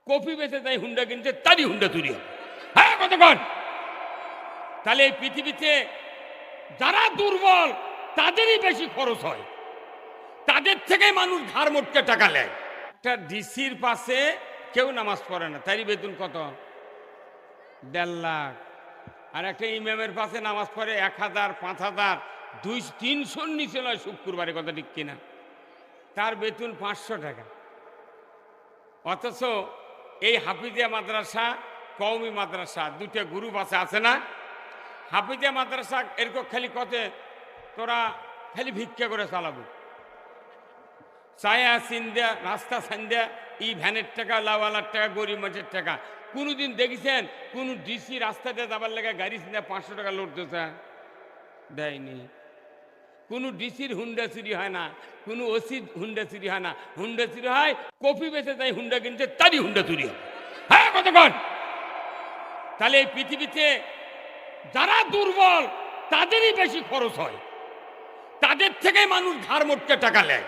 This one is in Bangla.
কপি বেচে তাই হুন্ডা কিনছে, তারই হুন্ডা চুরি হবে। হ্যাঁ কতক্ষণ? তাহলে এই পৃথিবীতে যারা দুর্বল তাদেরই বেশি খরচ হয়, তাদের থেকে মানুষ ধার মোটকে টাকা নেয়। একটা ডিসির পাশে কেউ নামাজ পড়ে না, তারই বেতন কত? 1.5 লাখ। আর একটা ইমামের পাশে নামাজ পড়ে 1000, 5000, 200-300 নিচে নয় শুক্রবারে, কথা ঠিক কিনা? তার বেতন 500 টাকা। অথচ এই হাফিজিয়া মাদ্রাসা, কওমি মাদ্রাসা, দুটো গ্রুপ আছে না? হাফিজিয়া মাদ্রাসা এরকম খালি কতে তোরা খালি ভিক্ষা করে চালাবো, ছায়া চিন্দা, রাস্তা ছান্দা, ই ভ্যানের টাকা, লাওয়ালার টাকা, গরিব মানুষের টাকা। কোনোদিন দেখেছেন কোন ডিসি রাস্তাতে যাবার লেগে গাড়ি চিন্তা 500 টাকা লোড দিয়েছে? দেয়নি। কোনো ডিসির হুন্ডা চুরি হয় না, কোনো ওসির হুন্ডা চুরি হয় না। হুন্ডা চুরি হয় কপি বেচে তাই হুন্ডা কিনছে, তারই হুন্ডা চুরি হবে। হ্যাঁ কতক্ষণ? তাহলে এই পৃথিবীতে যারা দুর্বল তাদেরই বেশি খরচ হয়, তাদের থেকে মানুষ ধার মোটকে টাকা নেয়।